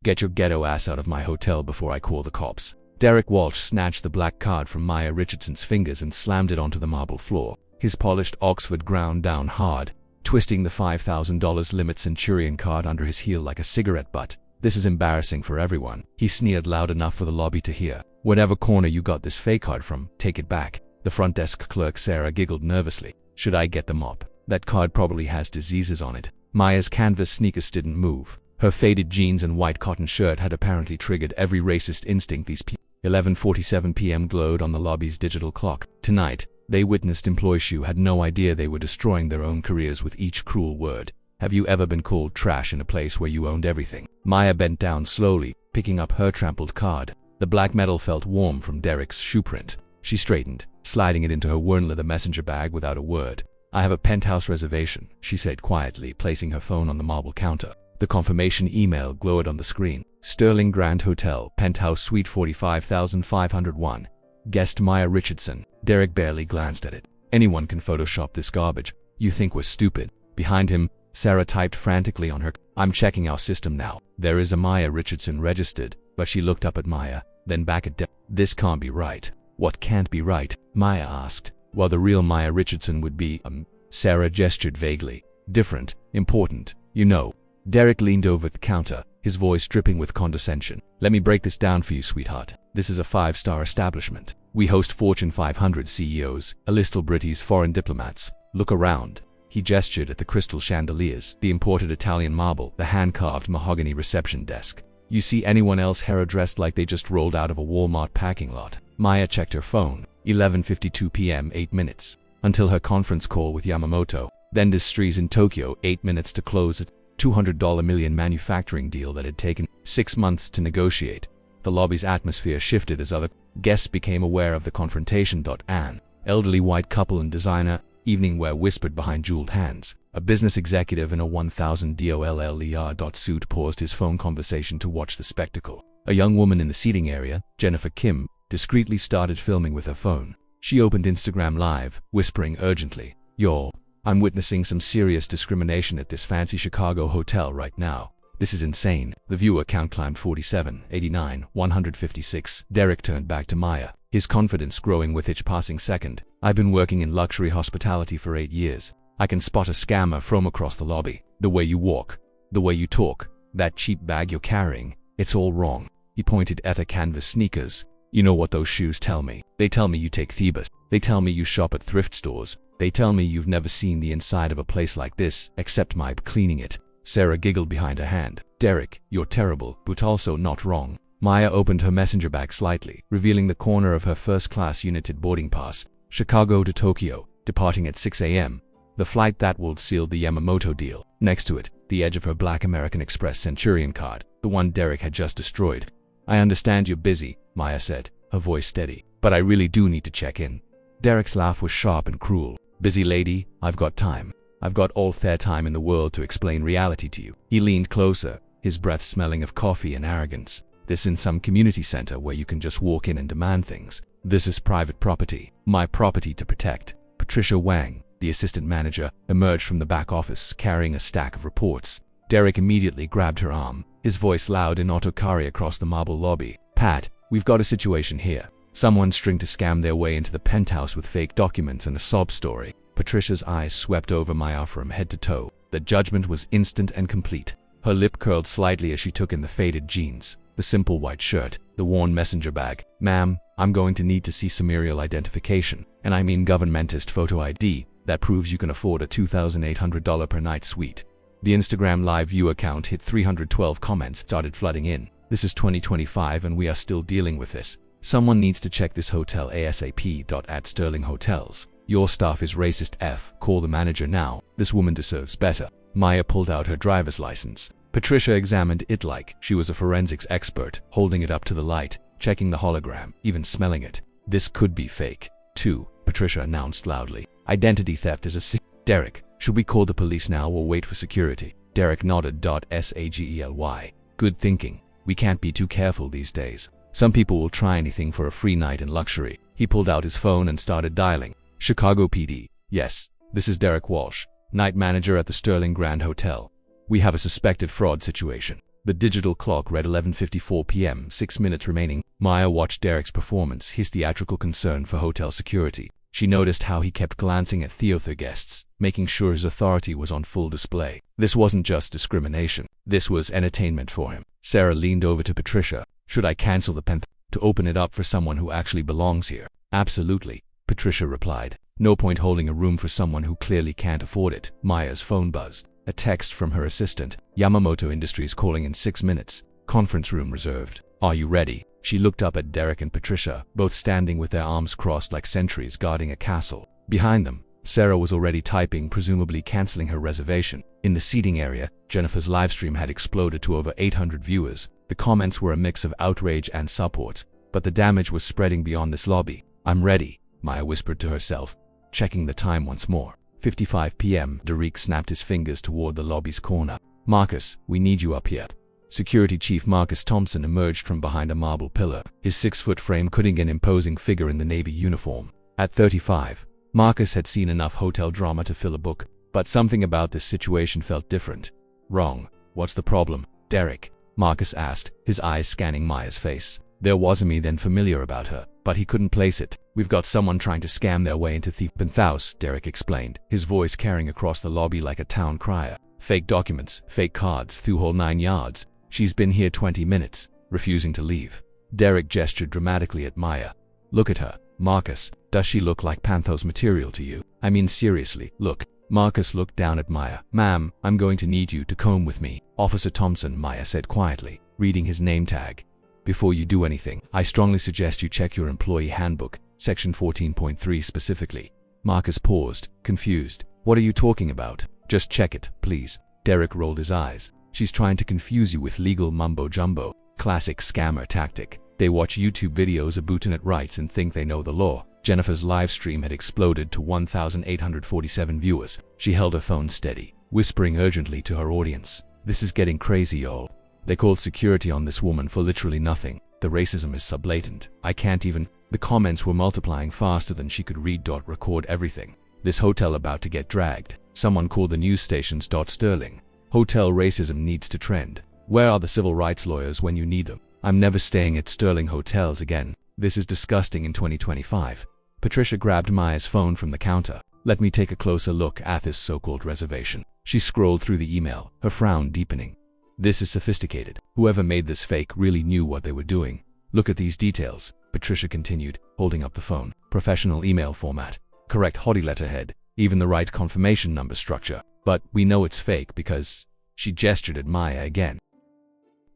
Get your ghetto ass out of my hotel before I call the cops. Derek Walsh snatched the black card from Maya Richardson's fingers and slammed it onto the marble floor. His polished Oxford ground down hard, twisting the $5,000 limit Centurion card under his heel like a cigarette butt. This is embarrassing for everyone. He sneered loud enough for the lobby to hear. Whatever corner you got this fake card from, take it back. The front desk clerk Sarah giggled nervously. Should I get the mop? That card probably has diseases on it. Maya's canvas sneakers didn't move. Her faded jeans and white cotton shirt had apparently triggered every racist instinct these people. 11:47 p.m. glowed on the lobby's digital clock. Tonight, they witnessed employees who had no idea they were destroying their own careers with each cruel word. Have you ever been called trash in a place where you owned everything? Maya bent down slowly, picking up her trampled card. The black metal felt warm from Derek's shoe print. She straightened, sliding it into her worn leather messenger bag without a word. I have a penthouse reservation, she said quietly, placing her phone on the marble counter. The confirmation email glowed on the screen. Sterling Grand Hotel, Penthouse Suite 45,501. Guest Maya Richardson. Derek barely glanced at it. Anyone can Photoshop this garbage. You think we're stupid? Behind him, Sarah typed frantically on her. I'm checking our system now. There is a Maya Richardson registered, but she looked up at Maya, then back at Derek. This can't be right. What can't be right? Maya asked. Well, the real Maya Richardson would be, Sarah gestured vaguely. Different, important, you know. Derek leaned over the counter, his voice dripping with condescension. Let me break this down for you, sweetheart. This is a 5-star establishment. We host Fortune 500 CEOs, Alistal British foreign diplomats. Look around. He gestured at the crystal chandeliers, the imported Italian marble, the hand-carved mahogany reception desk. You see anyone else hair-dressed like they just rolled out of a Walmart parking lot? Maya checked her phone. 11:52 p.m. 8 minutes. Until her conference call with Yamamoto. Then Industries in Tokyo, 8 minutes to close it. $200 million manufacturing deal that had taken 6 months to negotiate. The lobby's atmosphere shifted as other guests became aware of the confrontation. An elderly white couple in designer evening wear whispered behind jeweled hands. A business executive in a $1,000 suit paused his phone conversation to watch the spectacle. A young woman in the seating area, Jennifer Kim, discreetly started filming with her phone. She opened Instagram Live, whispering urgently, "Yo, I'm witnessing some serious discrimination at this fancy Chicago hotel right now. This is insane." The viewer count climbed 47, 89, 156. Derek turned back to Maya, his confidence growing with each passing second. I've been working in luxury hospitality for 8 years. I can spot a scammer from across the lobby. The way you walk, the way you talk, that cheap bag you're carrying, it's all wrong. He pointed at her canvas sneakers. You know what those shoes tell me? They tell me you take Thebes. They tell me you shop at thrift stores. They tell me you've never seen the inside of a place like this, except my cleaning it. Sarah giggled behind her hand. Derek, you're terrible, but also not wrong. Maya opened her messenger bag slightly, revealing the corner of her first-class United boarding pass. Chicago to Tokyo, departing at 6 a.m. The flight that would seal the Yamamoto deal. Next to it, the edge of her black American Express Centurion card, the one Derek had just destroyed. I understand you're busy, Maya said, her voice steady, but I really do need to check in. Derek's laugh was sharp and cruel. Busy lady, I've got time. I've got all fair time in the world to explain reality to you. He leaned closer, his breath smelling of coffee and arrogance. This in some community center where you can just walk in and demand things. This is private property, my property to protect. Patricia Wang, the assistant manager, emerged from the back office carrying a stack of reports. Derek immediately grabbed her arm, his voice loud in Otokari across the marble lobby. Pat, we've got a situation here. Someone's trying to scam their way into the penthouse with fake documents and a sob story. Patricia's eyes swept over Maya from head to toe. The judgment was instant and complete. Her lip curled slightly as she took in the faded jeans, the simple white shirt, the worn messenger bag. Ma'am, I'm going to need to see summarial identification, and I mean governmentist photo ID, that proves you can afford a $2,800 per night suite. The Instagram Live viewer count hit 312 comments started flooding in. This is 2025 and we are still dealing with this. Someone needs to check this hotel ASAP. At Sterling Hotels. Your staff is racist F. Call the manager now. This woman deserves better. Maya pulled out her driver's license. Patricia examined it like she was a forensics expert, holding it up to the light, checking the hologram, even smelling it. This could be fake, too, Patricia announced loudly. Identity theft is a sin. Derek, should we call the police now or wait for security? Derek nodded. Sagely. Good thinking. We can't be too careful these days. Some people will try anything for a free night in luxury. He pulled out his phone and started dialing. Chicago PD. Yes, this is Derek Walsh, night manager at the Sterling Grand Hotel. We have a suspected fraud situation. The digital clock read 11:54 p.m., 6 minutes remaining. Maya watched Derek's performance, his theatrical concern for hotel security. She noticed how he kept glancing at theater guests, making sure his authority was on full display. This wasn't just discrimination. This was entertainment for him. Sarah leaned over to Patricia. Should I cancel the pen to open it up for someone who actually belongs here? Absolutely, Patricia replied. No point holding a room for someone who clearly can't afford it. Maya's phone buzzed. A text from her assistant. Yamamoto Industries calling in 6 minutes. Conference room reserved. Are you ready? She looked up at Derek and Patricia, both standing with their arms crossed like sentries guarding a castle. Behind them, Sarah was already typing, presumably canceling her reservation. In the seating area, Jennifer's livestream had exploded to over 800 viewers. The comments were a mix of outrage and support, but the damage was spreading beyond this lobby. I'm ready, Maya whispered to herself, checking the time once more. 55 p.m. Derek snapped his fingers toward the lobby's corner. Marcus, we need you up here. Security Chief Marcus Thompson emerged from behind a marble pillar, his 6-foot frame cutting an imposing figure in the Navy uniform. At 35, Marcus had seen enough hotel drama to fill a book, but something about this situation felt different. Wrong. What's the problem, Derek? Marcus asked, his eyes scanning Maya's face. There was a me then familiar about her, but he couldn't place it. We've got someone trying to scam their way into the penthouse, Derek explained, his voice carrying across the lobby like a town crier. Fake documents, fake cards, through whole 9 yards. She's been here 20 minutes, refusing to leave. Derek gestured dramatically at Maya. Look at her, Marcus. Does she look like Panthos material to you? I mean seriously, look. Marcus looked down at Maya. Ma'am, I'm going to need you to come with me. Officer Thompson, Maya said quietly, reading his name tag. Before you do anything, I strongly suggest you check your employee handbook, section 14.3 specifically. Marcus paused, confused. What are you talking about? Just check it, please. Derek rolled his eyes. She's trying to confuse you with legal mumbo-jumbo. Classic scammer tactic. They watch YouTube videos about internet rights and think they know the law. Jennifer's live stream had exploded to 1,847 viewers. She held her phone steady, whispering urgently to her audience. This is getting crazy, y'all. They called security on this woman for literally nothing. The racism is so blatant. I can't even. The comments were multiplying faster than she could read. Record everything. This hotel about to get dragged. Someone called the news stations. Sterling. Hotel racism needs to trend. Where are the civil rights lawyers when you need them? I'm never staying at Sterling hotels again. This is disgusting in 2025. Patricia grabbed Maya's phone from the counter. Let me take a closer look at this so-called reservation. She scrolled through the email, her frown deepening. This is sophisticated. Whoever made this fake really knew what they were doing. Look at these details, Patricia continued, holding up the phone. Professional email format. Correct haughty letterhead. Even the right confirmation number structure. But we know it's fake because… She gestured at Maya again.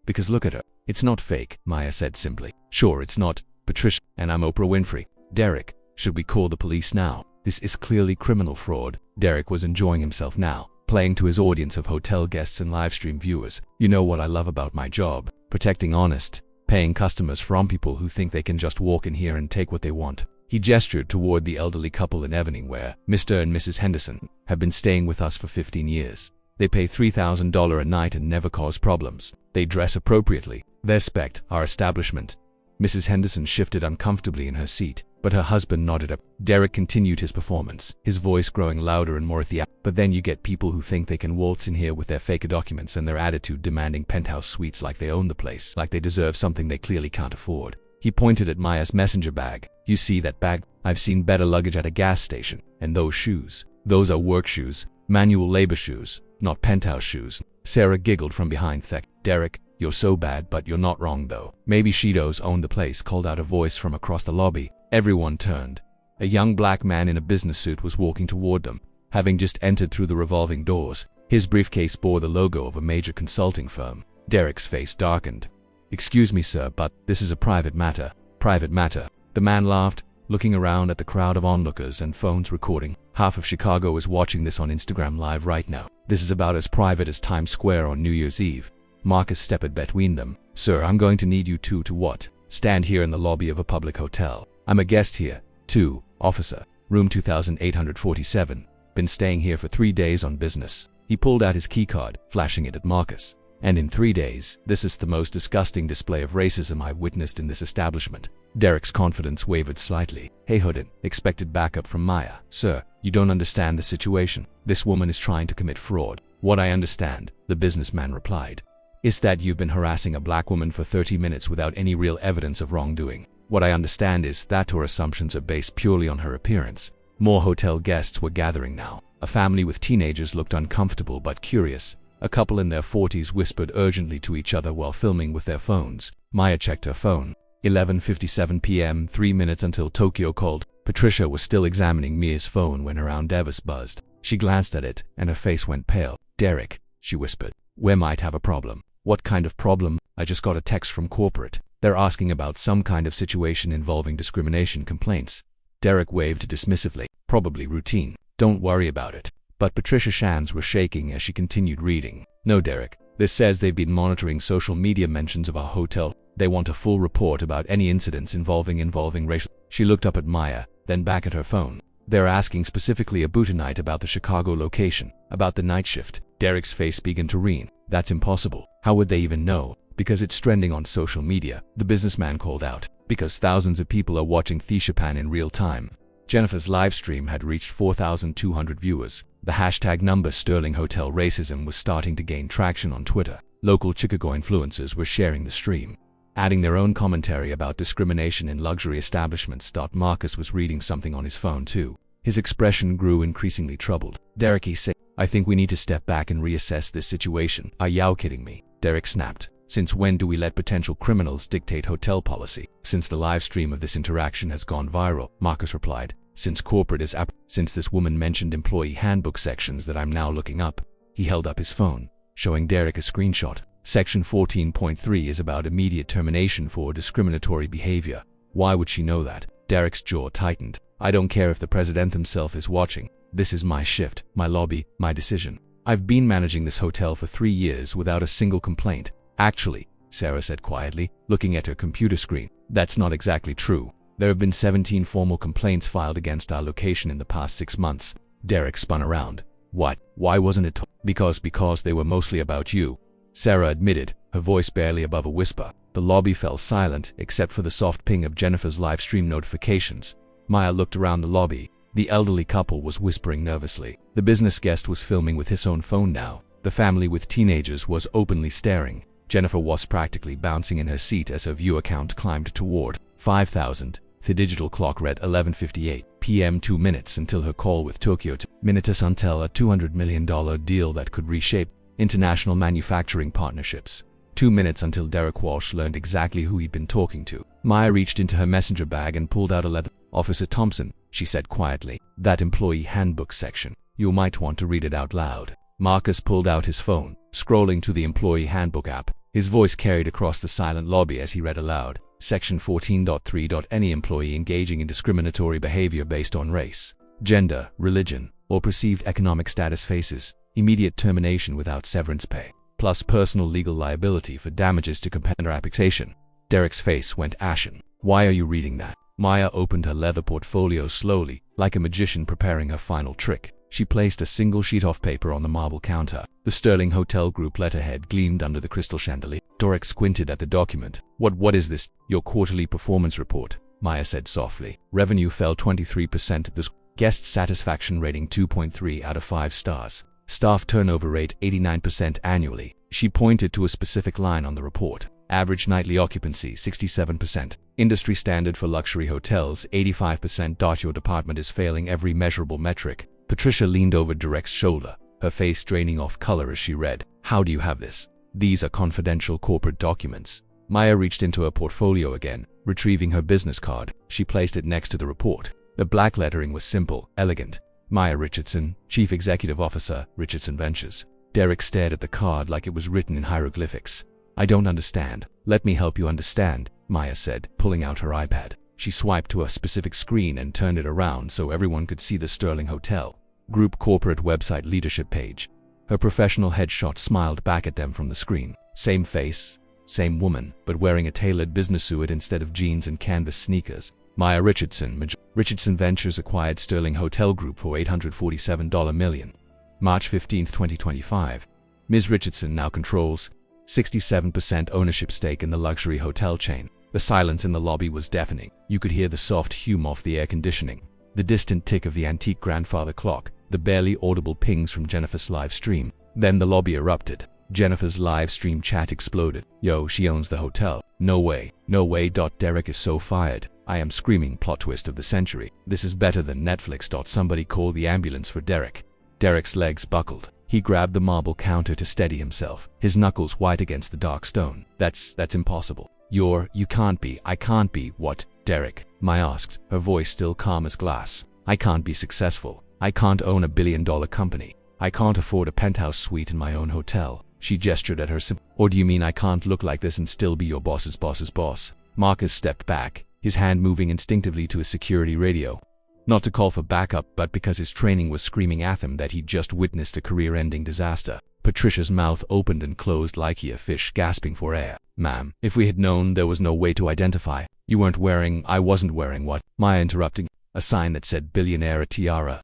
Because look at her. It's not fake, Maya said simply. Sure it's not, Patricia, and I'm Oprah Winfrey. Derek, should we call the police now? This is clearly criminal fraud. Derek was enjoying himself now, playing to his audience of hotel guests and livestream viewers. You know what I love about my job? Protecting honest, paying customers from people who think they can just walk in here and take what they want. He gestured toward the elderly couple in Evening where Mr. and Mrs. Henderson have been staying with us for 15 years. They pay $3,000 a night and never cause problems. They dress appropriately. They respect our establishment. Mrs. Henderson shifted uncomfortably in her seat, but her husband nodded up. Derek continued his performance, his voice growing louder and more theatrical. But then you get people who think they can waltz in here with their fake documents and their attitude demanding penthouse suites like they own the place, like they deserve something they clearly can't afford. He pointed at Maya's messenger bag. You see that bag? I've seen better luggage at a gas station. And those shoes. Those are work shoes, manual labor shoes, not penthouse shoes. Sarah giggled from behind Thek. Derek, you're so bad, but you're not wrong though. Maybe Shido's own the place, called out a voice from across the lobby. Everyone turned. A young black man in a business suit was walking toward them, having just entered through the revolving doors. His briefcase bore the logo of a major consulting firm. Derek's face darkened. Excuse me, sir, but this is a private matter. Private matter. The man laughed, looking around at the crowd of onlookers and phones recording. Half of Chicago is watching this on Instagram Live right now. This is about as private as Times Square on New Year's Eve. Marcus stepped between them. Sir, I'm going to need you two to what? Stand here in the lobby of a public hotel. I'm a guest here. 2. Officer. Room 2847. Been staying here for 3 days on business. He pulled out his keycard, flashing it at Marcus. And in 3 days, this is the most disgusting display of racism I've witnessed in this establishment. Derek's confidence wavered slightly. Hey Hoodin, expected backup from Maya. Sir, you don't understand the situation. This woman is trying to commit fraud. What I understand, the businessman replied. Is that you've been harassing a black woman for 30 minutes without any real evidence of wrongdoing. What I understand is that her assumptions are based purely on her appearance. More hotel guests were gathering now. A family with teenagers looked uncomfortable but curious. A couple in their 40s whispered urgently to each other while filming with their phones. Maya checked her phone. 11:57 p.m., 3 minutes until Tokyo called. Patricia was still examining Mia's phone when her Aunt Davis buzzed. She glanced at it, and her face went pale. "Derek," she whispered, "we might have a problem." "What kind of problem?" "I just got a text from corporate. They're asking about some kind of situation involving discrimination complaints." Derek waved dismissively. "Probably routine. Don't worry about it." But Patricia's hands were shaking as she continued reading. "No, Derek. This says they've been monitoring social media mentions of our hotel. They want a full report about any incidents involving racial." She looked up at Maya, then back at her phone. "They're asking specifically about tonight about the Chicago location, about the night shift." Derek's face began to wring. "That's impossible. How would they even know?" "Because it's trending on social media," the businessman called out. "Because thousands of people are watching Japan in real time." Jennifer's live stream had reached 4,200 viewers. The hashtag number Sterling Hotel Racism was starting to gain traction on Twitter. Local Chicago influencers were sharing the stream, adding their own commentary about discrimination in luxury establishments. Marcus was reading something on his phone too. His expression grew increasingly troubled. "Derek," he said, "I think we need to step back and reassess this situation." "Are you kidding me?" Derek snapped. "Since when do we let potential criminals dictate hotel policy?" "Since the live stream of this interaction has gone viral," Marcus replied. "Since corporate is since this woman mentioned employee handbook sections that I'm now looking up." He held up his phone, showing Derek a screenshot. "Section 14.3 is about immediate termination for discriminatory behavior." "Why would she know that?" Derek's jaw tightened. "I don't care if the president himself is watching. This is my shift, my lobby, my decision. I've been managing this hotel for 3 years without a single complaint." "Actually," Sarah said quietly, looking at her computer screen, "that's not exactly true. There have been 17 formal complaints filed against our location in the past 6 months. Derek spun around. "What? Why wasn't it Because they were mostly about you," Sarah admitted, her voice barely above a whisper. The lobby fell silent except for the soft ping of Jennifer's live stream notifications. Maya looked around the lobby. The elderly couple was whispering nervously. The business guest was filming with his own phone now. The family with teenagers was openly staring. Jennifer was practically bouncing in her seat as her viewer count climbed toward 5,000. The digital clock read 11:58 p.m. 2 minutes until her call with Tokyo. Minutes until a $200 million deal that could reshape international manufacturing partnerships. 2 minutes until Derek Walsh learned exactly who he'd been talking to. Maya reached into her messenger bag and pulled out a leather. "Officer Thompson," she said quietly, "that employee handbook section. You might want to read it out loud." Marcus pulled out his phone, scrolling to the employee handbook app. His voice carried across the silent lobby as he read aloud. Section 14.3. Any employee engaging in discriminatory behavior based on race, gender, religion, or perceived economic status faces immediate termination without severance pay, plus personal legal liability for damages to compensate reputation. Derek's face went ashen. "Why are you reading that?" Maya opened her leather portfolio slowly, like a magician preparing her final trick. She placed a single sheet of paper on the marble counter. The Sterling Hotel Group letterhead gleamed under the crystal chandelier. Derek squinted at the document. What is this?" "Your quarterly performance report," Maya said softly. "Revenue fell 23% at this. Guest satisfaction rating 2.3 out of 5 stars. Staff turnover rate 89% annually." She pointed to a specific line on the report. "Average nightly occupancy 67%. Industry standard for luxury hotels 85%. Your department is failing every measurable metric." Patricia leaned over Derek's shoulder, her face draining off color as she read. "How do you have this?" "These are confidential corporate documents." Maya reached into her portfolio again, retrieving her business card. She placed it next to the report. The black lettering was simple, elegant. "Maya Richardson, Chief Executive Officer, Richardson Ventures." Derek stared at the card like it was written in hieroglyphics. "I don't understand." "Let me help you understand," Maya said, pulling out her iPad. She swiped to a specific screen and turned it around so everyone could see the Sterling Hotel Group corporate website leadership page. Her professional headshot smiled back at them from the screen. Same face, same woman, but wearing a tailored business suit instead of jeans and canvas sneakers. Maya Richardson. Richardson Ventures acquired Sterling Hotel Group for $847 million. March 15, 2025. Ms. Richardson now controls 67% ownership stake in the luxury hotel chain. The silence in the lobby was deafening. You could hear the soft hum of the air conditioning, the distant tick of the antique grandfather clock, the barely audible pings from Jennifer's live stream. Then the lobby erupted. Jennifer's live stream chat exploded. Yo, she owns the hotel. No way. No way. Derek is so fired. I am screaming plot twist of the century. This is better than Netflix. Somebody call the ambulance for Derek. Derek's legs buckled. He grabbed the marble counter to steady himself, his knuckles white against the dark stone. That's impossible. You can't be. I can't be. What? Derek, Maya asked, her voice still calm as glass. I can't be successful. I can't own $1 billion company. I can't afford a penthouse suite in my own hotel. She gestured at her Or do you mean I can't look like this and still be your boss's boss? Marcus stepped back, his hand moving instinctively to his security radio. Not to call for backup, but because his training was screaming at him that he'd just witnessed a career-ending disaster. Patricia's mouth opened and closed like a fish gasping for air. Ma'am, if we had known there was no way to identify. You weren't wearing. I wasn't wearing what? Maya interrupting. A sign that said billionaire a tiara.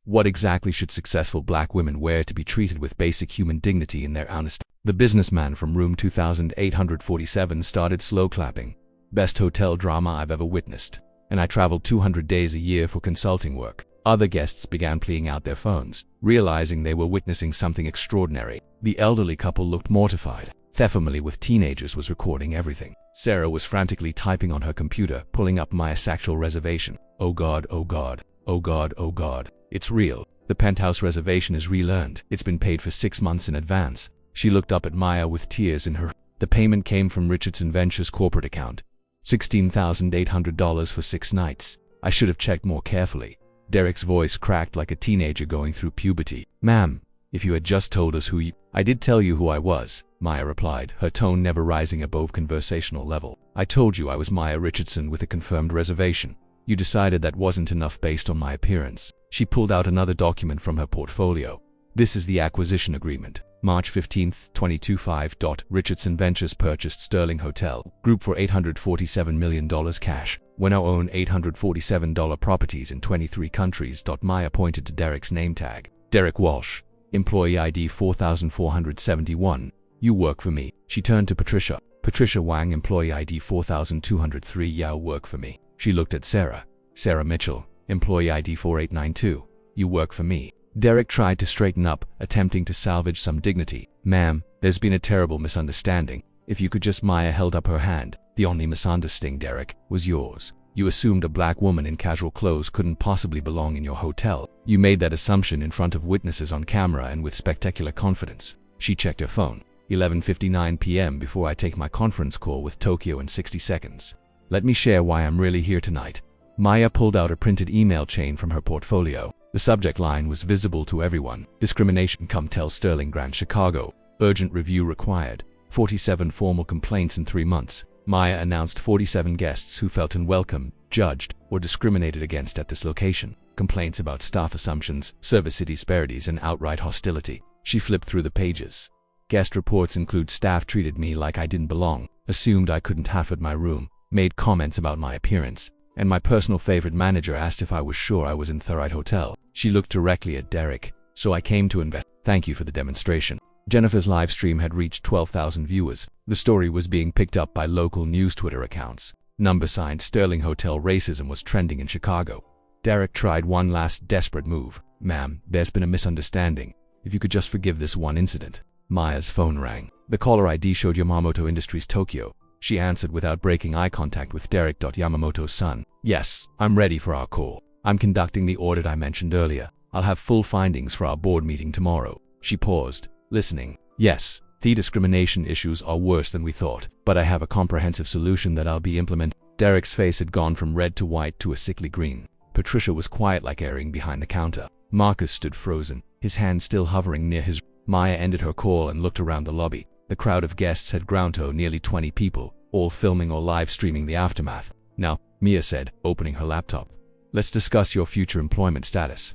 What exactly should successful black women wear to be treated with basic human dignity in their honest? The businessman from room 2847 started slow clapping. Best hotel drama I've ever witnessed. And I traveled 200 days a year for consulting work. Other guests began pulling out their phones, realizing they were witnessing something extraordinary. The elderly couple looked mortified. The family with teenagers was recording everything. Sarah was frantically typing on her computer, pulling up Maya's actual reservation. Oh God, oh God, oh God, oh God. It's real. The penthouse reservation is relearned. It's been paid for 6 months in advance. She looked up at Maya with tears in her. The payment came from Richardson Ventures' corporate account. $16,800 for 6 nights. I should have checked more carefully. Derek's voice cracked like a teenager going through puberty. Ma'am, if you had just told us who you— I did tell you who I was, Maya replied, her tone never rising above conversational level. I told you I was Maya Richardson with a confirmed reservation. You decided that wasn't enough based on my appearance. She pulled out another document from her portfolio. This is the acquisition agreement. March 15, 2025. Richardson Ventures purchased Sterling Hotel Group for $847 million cash. We now own $847 properties in 23 countries. Maya pointed to Derek's name tag. Derek Walsh, employee ID 4471. You work for me. She turned to Patricia. Patricia Wang, employee ID 4203. You work for me. She looked at Sarah. Sarah Mitchell, employee ID 4892. You work for me. Derek tried to straighten up, attempting to salvage some dignity. Ma'am, there's been a terrible misunderstanding. If you could just— Maya held up her hand. The only misunderstanding, Derek, was yours. You assumed a black woman in casual clothes couldn't possibly belong in your hotel. You made that assumption in front of witnesses on camera and with spectacular confidence. She checked her phone. 11:59 p.m. before I take my conference call with Tokyo in 60 seconds. Let me share why I'm really here tonight. Maya pulled out a printed email chain from her portfolio. The subject line was visible to everyone. Discrimination. Come tell Sterling Grand Chicago. Urgent review required. 47 formal complaints in 3 months. Maya announced 47 guests who felt unwelcome, judged, or discriminated against at this location. Complaints about staff assumptions, service disparities, and outright hostility. She flipped through the pages. Guest reports include staff treated me like I didn't belong, assumed I couldn't afford my room, made comments about my appearance, and my personal favorite manager asked if I was sure I was in the right hotel. She looked directly at Derek. So I came to invest. Thank you for the demonstration. Jennifer's live stream had reached 12,000 viewers. The story was being picked up by local news Twitter accounts. # Sterling Hotel racism was trending in Chicago. Derek tried one last desperate move. Ma'am, there's been a misunderstanding. If you could just forgive this one incident. Maya's phone rang. The caller ID showed Yamamoto Industries Tokyo. She answered without breaking eye contact with Derek. Yamamoto's son. Yes, I'm ready for our call. I'm conducting the audit I mentioned earlier. I'll have full findings for our board meeting tomorrow. She paused, listening. Yes, the discrimination issues are worse than we thought, but I have a comprehensive solution that I'll be implementing. Derek's face had gone from red to white to a sickly green. Patricia was quiet like airing behind the counter. Marcus stood frozen, his hand still hovering near his. Maya ended her call and looked around the lobby. The crowd of guests had grown to nearly 20 people, all filming or live streaming the aftermath. Now, Mia said, opening her laptop. Let's discuss your future employment status.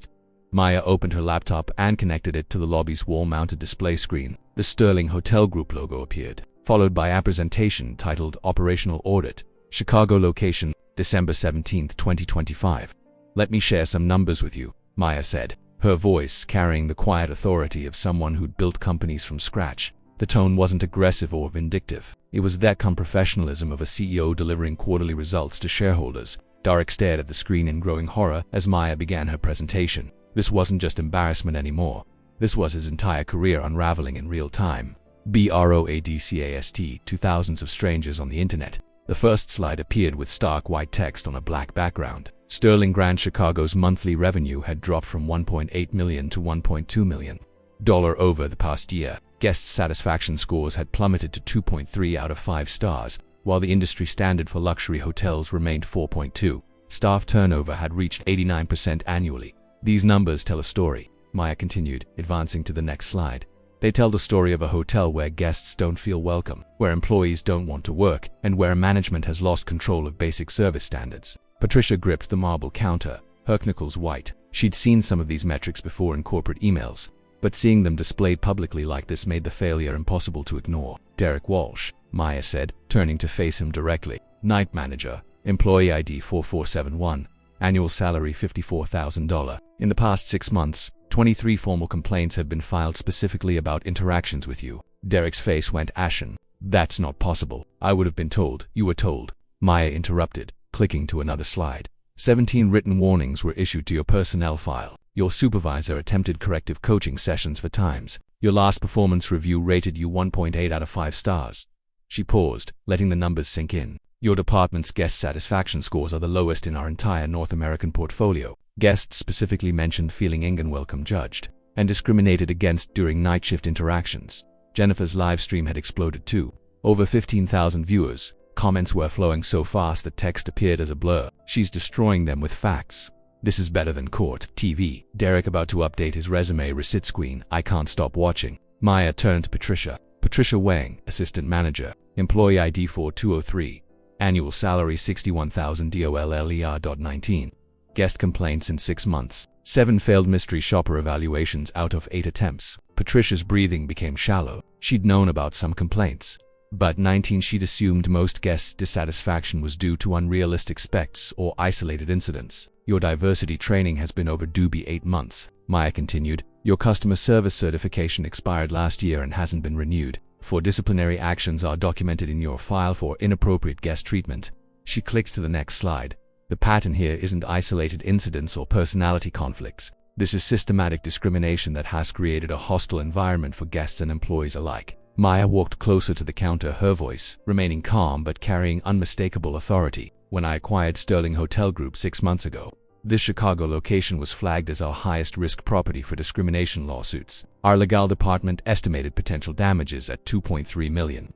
Maya opened her laptop and connected it to the lobby's wall-mounted display screen. The Sterling Hotel Group logo appeared, followed by a presentation titled Operational Audit, Chicago Location, December 17, 2025. Let me share some numbers with you, Maya said, her voice carrying the quiet authority of someone who'd built companies from scratch. The tone wasn't aggressive or vindictive. It was that calm professionalism of a CEO delivering quarterly results to shareholders. Derek stared at the screen in growing horror as Maya began her presentation. This wasn't just embarrassment anymore. This was his entire career unraveling in real time. Broadcast to thousands of strangers on the internet. The first slide appeared with stark white text on a black background. Sterling Grand Chicago's monthly revenue had dropped from $1.8 million to $1.2 million over the past year. Guest satisfaction scores had plummeted to 2.3 out of 5 stars, while the industry standard for luxury hotels remained 4.2. Staff turnover had reached 89% annually. These numbers tell a story, Maya continued, advancing to the next slide. They tell the story of a hotel where guests don't feel welcome, where employees don't want to work, and where management has lost control of basic service standards. Patricia gripped the marble counter, her knuckles white. She'd seen some of these metrics before in corporate emails, but seeing them displayed publicly like this made the failure impossible to ignore. Derek Walsh, Maya said, turning to face him directly. Night manager, employee ID 4471, annual salary $54,000. In the past 6 months, 23 formal complaints have been filed specifically about interactions with you. Derek's face went ashen. That's not possible. I would have been told. You were told. Maya interrupted, clicking to another slide. 17 written warnings were issued to your personnel file. Your supervisor attempted corrective coaching sessions for times. Your last performance review rated you 1.8 out of 5 stars. She paused, letting the numbers sink in. Your department's guest satisfaction scores are the lowest in our entire North American portfolio. Guests specifically mentioned feeling unwelcome, judged, and discriminated against during night shift interactions. Jennifer's live stream had exploded too. Over 15,000 viewers. Comments were flowing so fast that text appeared as a blur. She's destroying them with facts. This is better than court TV. Derek about to update his resume receipt screen. I can't stop watching. Maya turned to Patricia. Patricia Wang, assistant manager, employee ID 4203, annual salary $61,000 $19. Guest complaints in 6 months. 7 failed mystery shopper evaluations out of 8 attempts. Patricia's breathing became shallow. She'd known about some complaints, but 19 she'd assumed most guests' dissatisfaction was due to unrealistic specs or isolated incidents. Your diversity training has been overdue by 8 months. Maya continued. Your customer service certification expired last year and hasn't been renewed. 4 disciplinary actions are documented in your file for inappropriate guest treatment. She clicks to the next slide. The pattern here isn't isolated incidents or personality conflicts. This is systematic discrimination that has created a hostile environment for guests and employees alike. Maya walked closer to the counter, her voice remaining calm but carrying unmistakable authority. When I acquired Sterling Hotel Group 6 months ago, this Chicago location was flagged as our highest risk property for discrimination lawsuits. Our legal department estimated potential damages at $2.3 million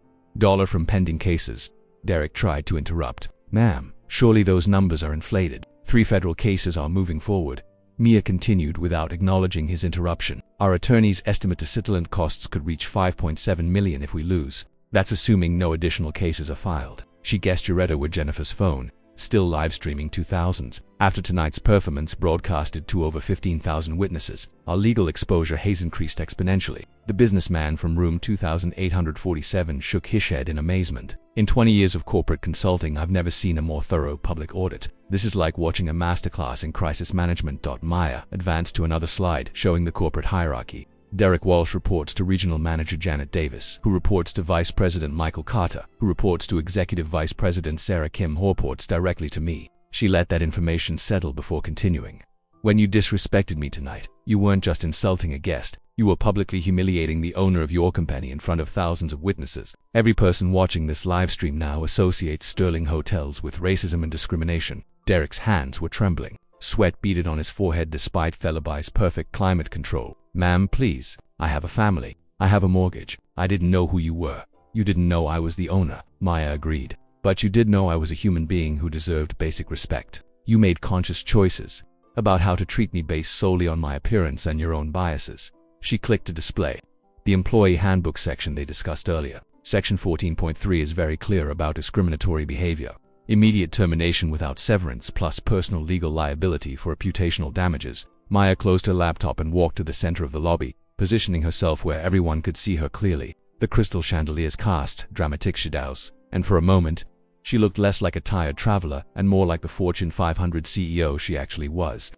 from pending cases. Derek tried to interrupt. Ma'am, surely those numbers are inflated. 3 federal cases are moving forward. Mia continued without acknowledging his interruption. Our attorney's estimate to settlement costs could reach $5.7 million if we lose. That's assuming no additional cases are filed. She gestured with Jennifer's phone, still live streaming 2000s. After tonight's performance broadcasted to over 15,000 witnesses, our legal exposure has increased exponentially. The businessman from room 2847 shook his head in amazement. In 20 years of corporate consulting, I've never seen a more thorough public audit. This is like watching a masterclass in crisis management. Maya advanced to another slide, showing the corporate hierarchy. Derek Walsh reports to Regional Manager Janet Davis, who reports to Vice President Michael Carter, who reports to Executive Vice President Sarah Kim, who reports directly to me. She let that information settle before continuing. When you disrespected me tonight, you weren't just insulting a guest, you were publicly humiliating the owner of your company in front of thousands of witnesses. Every person watching this live stream now associates Sterling Hotels with racism and discrimination. Derek's hands were trembling. Sweat beaded on his forehead despite Fellaby's perfect climate control. Ma'am, please. I have a family. I have a mortgage. I didn't know who you were. You didn't know I was the owner. Maya agreed. But you did know I was a human being who deserved basic respect. You made conscious choices about how to treat me based solely on my appearance and your own biases. She clicked to display the employee handbook section they discussed earlier. Section 14.3 is very clear about discriminatory behavior. Immediate termination without severance plus personal legal liability for reputational damages. Maya closed her laptop and walked to the center of the lobby, positioning herself where everyone could see her clearly. The crystal chandeliers cast dramatic shadows, and for a moment, she looked less like a tired traveler and more like the Fortune 500 CEO she actually was.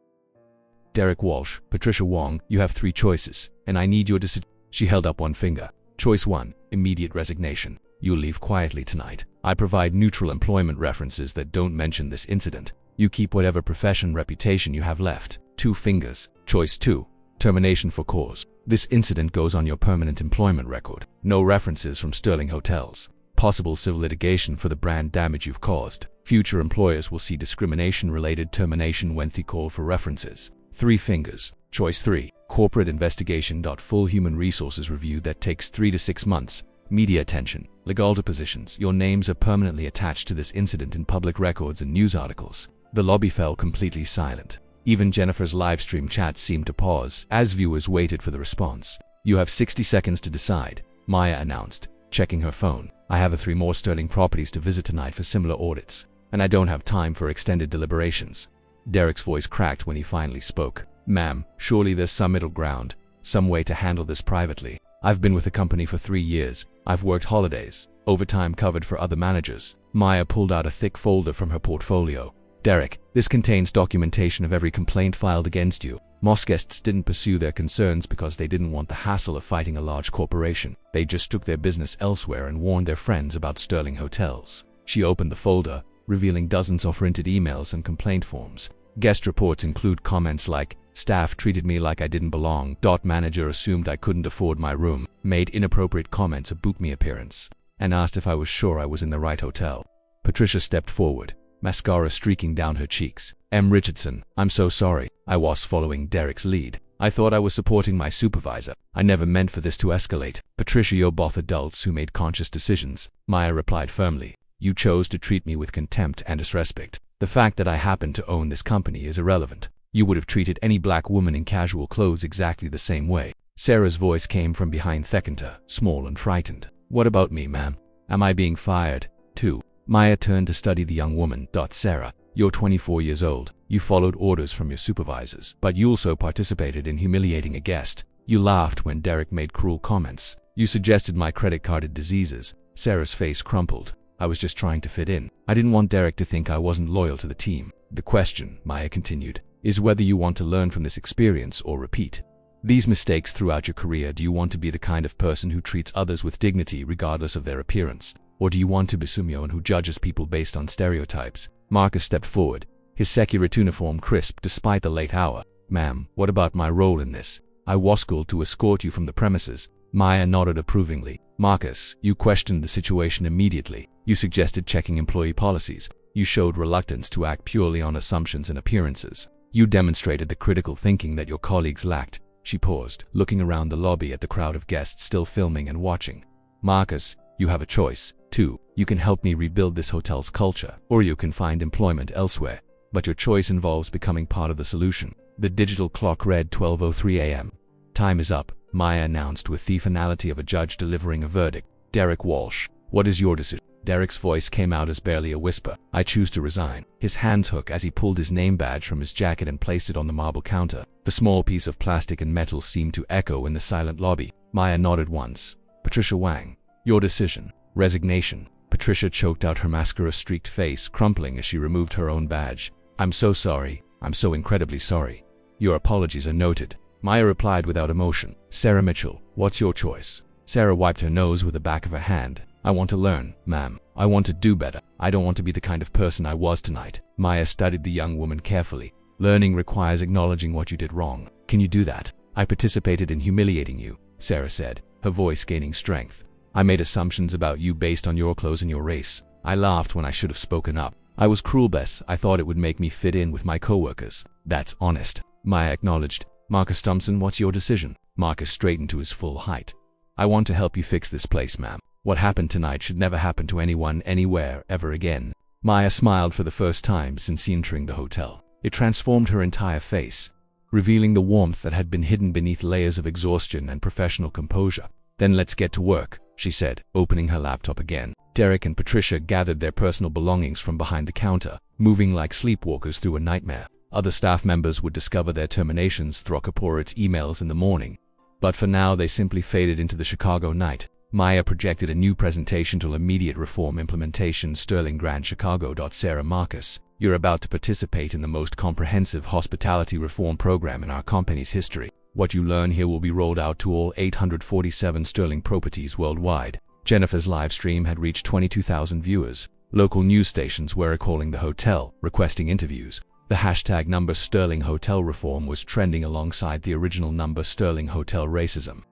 Derek Walsh, Patricia Wang, you have 3 choices, and I need your decision. She held up one finger. Choice 1, immediate resignation. You leave quietly tonight. I provide neutral employment references that don't mention this incident. You keep whatever profession reputation you have left. 2 fingers. Choice 2, Termination for cause. This incident goes on your permanent employment record. No references from Sterling Hotels. Possible civil litigation for the brand damage you've caused. Future employers will see discrimination-related termination when they call for references. 3 fingers. Choice 3. Corporate investigation. Full human resources review that takes 3 to 6 months. Media attention. Legal depositions. Your names are permanently attached to this incident in public records and news articles. The lobby fell completely silent. Even Jennifer's livestream chat seemed to pause as viewers waited for the response. You have 60 seconds to decide, Maya announced, checking her phone. I have 3 more Sterling properties to visit tonight for similar audits, and I don't have time for extended deliberations. Derek's voice cracked when he finally spoke. Ma'am, surely there's some middle ground, some way to handle this privately. I've been with the company for 3 years. I've worked holidays, overtime covered for other managers. Maya pulled out a thick folder from her portfolio. Derek, this contains documentation of every complaint filed against you. Most guests didn't pursue their concerns because they didn't want the hassle of fighting a large corporation. They just took their business elsewhere and warned their friends about Sterling Hotels. She opened the folder, revealing dozens of printed emails and complaint forms. Guest reports include comments like, staff treated me like I didn't belong. Manager assumed I couldn't afford my room, made inappropriate comments about me appearance, and asked if I was sure I was in the right hotel. Patricia stepped forward, mascara streaking down her cheeks. M. Richardson, I'm so sorry. I was following Derek's lead. I thought I was supporting my supervisor. I never meant for this to escalate. Patricia, you're both adults who made conscious decisions. Maya replied firmly. You chose to treat me with contempt and disrespect. The fact that I happen to own this company is irrelevant. You would have treated any black woman in casual clothes exactly the same way. Sarah's voice came from behind Thekanta, small and frightened. What about me, ma'am? Am I being fired, too? Maya turned to study the young woman. Sarah, you're 24 years old. You followed orders from your supervisors, but you also participated in humiliating a guest. You laughed when Derek made cruel comments. You suggested my credit carded diseases. Sarah's face crumpled. I was just trying to fit in. I didn't want Derek to think I wasn't loyal to the team. The question, Maya continued, is whether you want to learn from this experience or repeat these mistakes throughout your career. Do you want to be the kind of person who treats others with dignity regardless of their appearance? Or do you want to be someone who judges people based on stereotypes? Marcus stepped forward, his security uniform crisp despite the late hour. Ma'am, what about my role in this? I was called to escort you from the premises. Maya nodded approvingly. Marcus, you questioned the situation immediately. You suggested checking employee policies. You showed reluctance to act purely on assumptions and appearances. You demonstrated the critical thinking that your colleagues lacked. She paused, looking around the lobby at the crowd of guests still filming and watching. Marcus, you have a choice. 2. You can help me rebuild this hotel's culture, or you can find employment elsewhere. But your choice involves becoming part of the solution. The digital clock read 12:03 a.m. Time is up, Maya announced with the finality of a judge delivering a verdict. Derek Walsh, what is your decision? Derek's voice came out as barely a whisper. I choose to resign. His hands shook as he pulled his name badge from his jacket and placed it on the marble counter. The small piece of plastic and metal seemed to echo in the silent lobby. Maya nodded once. Patricia Wang, your decision. Resignation. Patricia choked out her mascara-streaked face, crumpling as she removed her own badge. I'm so sorry. I'm so incredibly sorry. Your apologies are noted. Maya replied without emotion. Sarah Mitchell, what's your choice? Sarah wiped her nose with the back of her hand. I want to learn, ma'am. I want to do better. I don't want to be the kind of person I was tonight. Maya studied the young woman carefully. Learning requires acknowledging what you did wrong. Can you do that? I participated in humiliating you, Sarah said, her voice gaining strength. I made assumptions about you based on your clothes and your race. I laughed when I should have spoken up. I was cruel, Bess. I thought it would make me fit in with my coworkers. That's honest. Maya acknowledged. Marcus Thompson, what's your decision? Marcus straightened to his full height. I want to help you fix this place, ma'am. What happened tonight should never happen to anyone, anywhere, ever again. Maya smiled for the first time since entering the hotel. It transformed her entire face, revealing the warmth that had been hidden beneath layers of exhaustion and professional composure. Then let's get to work, she said, opening her laptop again. Derek and Patricia gathered their personal belongings from behind the counter, moving like sleepwalkers through a nightmare. Other staff members would discover their terminations through corporate emails in the morning. But for now, they simply faded into the Chicago night. Maya projected a new presentation to immediate reform implementation Sterling Grand Chicago. Sarah Marcus, you're about to participate in the most comprehensive hospitality reform program in our company's history. What you learn here will be rolled out to all 847 Sterling properties worldwide. Jennifer's live stream had reached 22,000 viewers. Local news stations were calling the hotel, requesting interviews. The hashtag number Sterling Hotel reform was trending alongside the original number Sterling Hotel racism.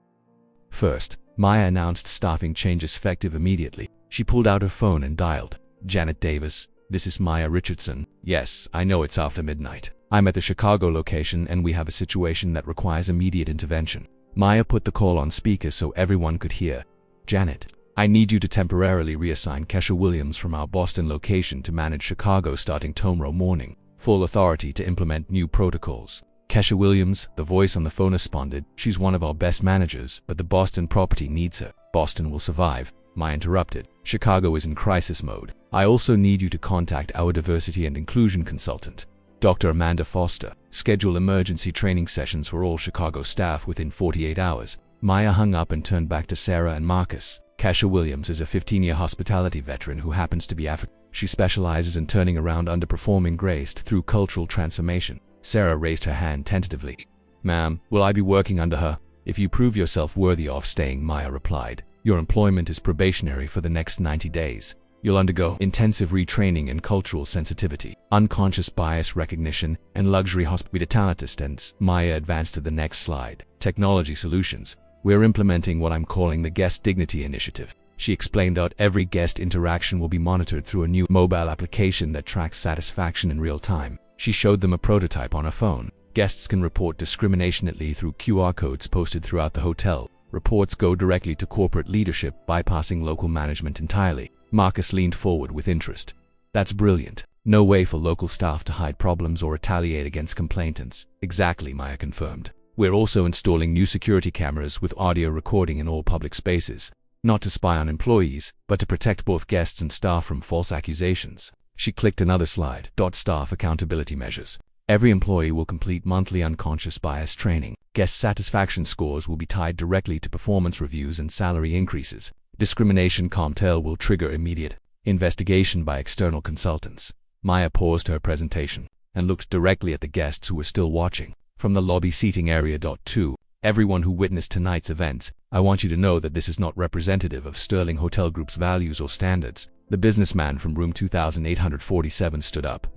First, Maya announced staffing changes effective immediately. She pulled out her phone and dialed. Janet Davis, this is Maya Richardson. Yes, I know it's after midnight. I'm at the Chicago location and we have a situation that requires immediate intervention. Maya put the call on speaker so everyone could hear. Janet, I need you to temporarily reassign Kesha Williams from our Boston location to manage Chicago starting tomorrow morning. Full authority to implement new protocols. Kesha Williams, the voice on the phone responded, she's one of our best managers, but the Boston property needs her. Boston will survive. Maya interrupted. Chicago is in crisis mode. I also need you to contact our diversity and inclusion consultant, Dr. Amanda Foster. Schedule emergency training sessions for all Chicago staff within 48 hours. Maya hung up and turned back to Sarah and Marcus. Kesha Williams is a 15-year hospitality veteran who happens to be African. She specializes in turning around underperforming grace through cultural transformation. Sarah raised her hand tentatively. Ma'am, will I be working under her? If you prove yourself worthy of staying, Maya replied. Your employment is probationary for the next 90 days. You'll undergo intensive retraining in cultural sensitivity, unconscious bias recognition, and luxury hospitality stints. Maya advanced to the next slide. Technology solutions. We're implementing what I'm calling the Guest Dignity Initiative. She explained that every guest interaction will be monitored through a new mobile application that tracks satisfaction in real time. She showed them a prototype on her phone. Guests can report discriminationally through QR codes posted throughout the hotel. Reports go directly to corporate leadership, bypassing local management entirely. Marcus leaned forward with interest. That's brilliant. No way for local staff to hide problems or retaliate against complainants. Exactly, Maya confirmed. We're also installing new security cameras with audio recording in all public spaces. Not to spy on employees, but to protect both guests and staff from false accusations. She clicked another slide. Staff accountability measures. Every employee will complete monthly unconscious bias training. Guest satisfaction scores will be tied directly to performance reviews and salary increases. Discrimination COMTEL will trigger immediate investigation by external consultants. Maya paused her presentation and looked directly at the guests who were still watching. From the lobby seating area. 2. Everyone who witnessed tonight's events, I want you to know that this is not representative of Sterling Hotel Group's values or standards. The businessman from room 2847 stood up.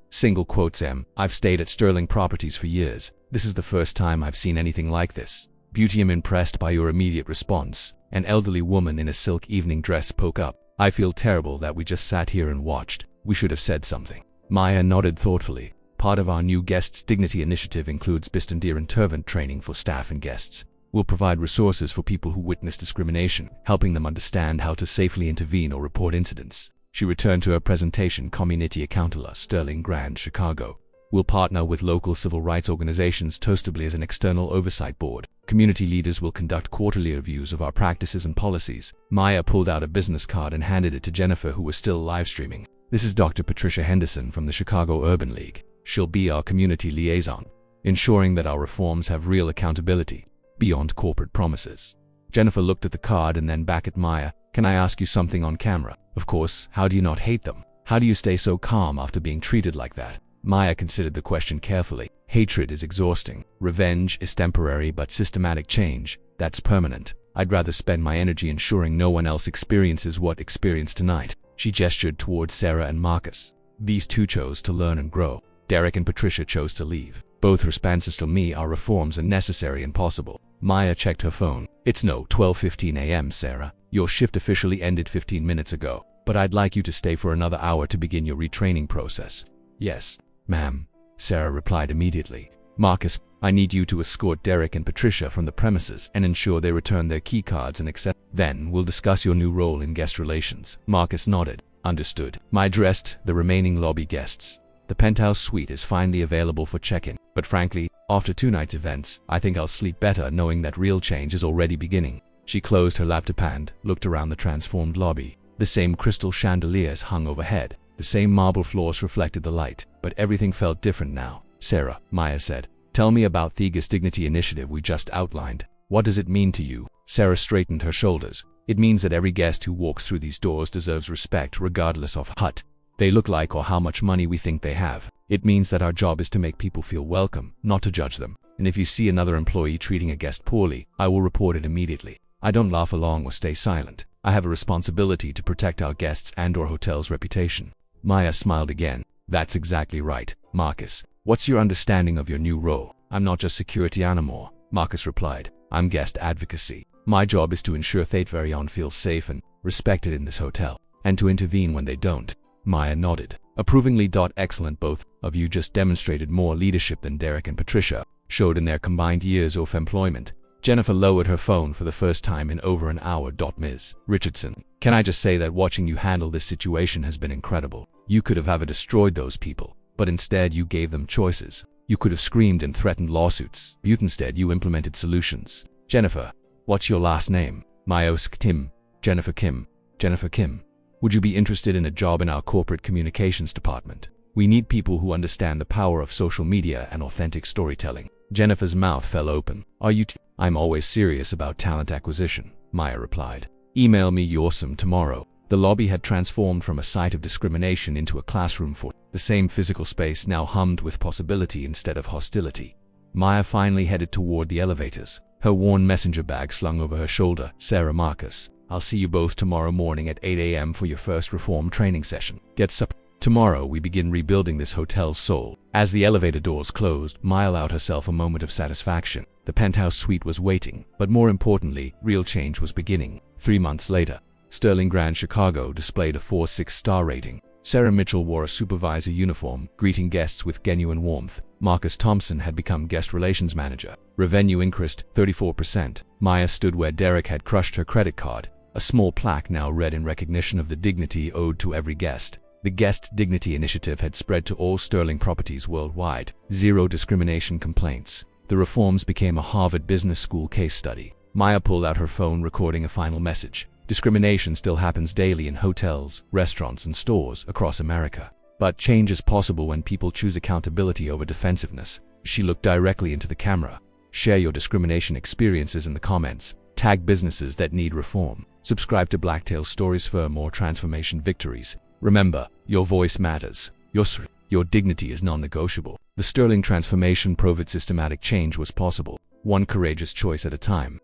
Single quotes I've stayed at Sterling Properties for years. This is the first time I've seen anything like this. Beauty, I'm impressed by your immediate response. An elderly woman in a silk evening dress spoke up. I feel terrible that we just sat here and watched. We should have said something. Maya nodded thoughtfully. Part of our new Guests Dignity Initiative includes Bistandir intervention training for staff and guests. We'll provide resources for people who witness discrimination, helping them understand how to safely intervene or report incidents. She returned to her presentation. Community Accountala, Sterling Grand, Chicago. We'll partner with local civil rights organizations, Toastably as an external oversight board. Community leaders will conduct quarterly reviews of our practices and policies. Maya pulled out a business card and handed it to Jennifer, who was still live streaming. This is Dr. Patricia Henderson from the Chicago Urban League. She'll be our community liaison, ensuring that our reforms have real accountability, beyond corporate promises. Jennifer looked at the card and then back at Maya. Can I ask you something on camera? Of course. How do you not hate them? How do you stay so calm after being treated like that? Maya considered the question carefully. Hatred is exhausting. Revenge is temporary, but systematic change, that's permanent. I'd rather spend my energy ensuring no one else experiences what experienced tonight. She gestured towards Sarah and Marcus. These two chose to learn and grow. Derek and Patricia chose to leave. Both responses to me are reforms are necessary and possible. Maya checked her phone. It's no 12:15 a.m., Sarah. Your shift officially ended 15 minutes ago, but I'd like you to stay for another hour to begin your retraining process. Yes, ma'am, Sarah replied immediately. Marcus, I need you to escort Derek and Patricia from the premises and ensure they return their key cards and accept. Then we'll discuss your new role in guest relations. Marcus nodded. Understood. Maya addressed the remaining lobby guests. The penthouse suite is finally available for check-in, but frankly, after tonight's events, I think I'll sleep better knowing that real change is already beginning. She closed her laptop and looked around the transformed lobby. The same crystal chandeliers hung overhead. The same marble floors reflected the light, but everything felt different now. Sarah, Maya said, tell me about the Guest Dignity Initiative we just outlined. What does it mean to you? Sarah straightened her shoulders. It means that every guest who walks through these doors deserves respect regardless of what they look like or how much money we think they have. It means that our job is to make people feel welcome, not to judge them. And if you see another employee treating a guest poorly, I will report it immediately. I don't laugh along or stay silent. I have a responsibility to protect our guests and our hotel's reputation. Maya smiled again. That's exactly right. Marcus, what's your understanding of your new role? I'm not just security anymore, Marcus replied. I'm guest advocacy. My job is to ensure Thatevarion feels safe and respected in this hotel, and to intervene when they don't. Maya nodded approvingly. Excellent. Both of you just demonstrated more leadership than Derek and Patricia showed in their combined years of employment. Jennifer lowered her phone for the first time in over an hour. Ms. Richardson, can I just say that watching you handle this situation has been incredible. You could have destroyed those people, but instead you gave them choices. You could have screamed and threatened lawsuits, but instead you implemented solutions. Jennifer, what's your last name? Myosk Tim. Jennifer Kim. Jennifer Kim. Would you be interested in a job in our corporate communications department? We need people who understand the power of social media and authentic storytelling. Jennifer's mouth fell open. Are you I'm always serious about talent acquisition, Maya replied. Email me your some tomorrow. The lobby had transformed from a site of discrimination into a classroom for the same physical space now hummed with possibility instead of hostility. Maya finally headed toward the elevators, her worn messenger bag slung over her shoulder. Sarah, Marcus, I'll see you both tomorrow morning at 8 a.m. for your first reform training session. Get up. Tomorrow we begin rebuilding this hotel's soul. As the elevator doors closed, Maya allowed herself a moment of satisfaction. The penthouse suite was waiting, but more importantly, real change was beginning. 3 months later, Sterling Grand Chicago displayed a 4.6-star rating. Sarah Mitchell wore a supervisor uniform, greeting guests with genuine warmth. Marcus Thompson had become guest relations manager. Revenue increased 34%. Maya stood where Derek had crushed her credit card. A small plaque now read in recognition of the dignity owed to every guest. The Guest Dignity Initiative had spread to all Sterling properties worldwide. Zero discrimination complaints. The reforms became a Harvard Business School case study. Maya pulled out her phone, recording a final message. Discrimination still happens daily in hotels, restaurants, and stores across America. But change is possible when people choose accountability over defensiveness. She looked directly into the camera. Share your discrimination experiences in the comments. Tag businesses that need reform. Subscribe to Blacktail Stories for more transformation victories. Remember, your voice matters. Your dignity is non-negotiable. The Sterling transformation proved systematic change was possible, one courageous choice at a time.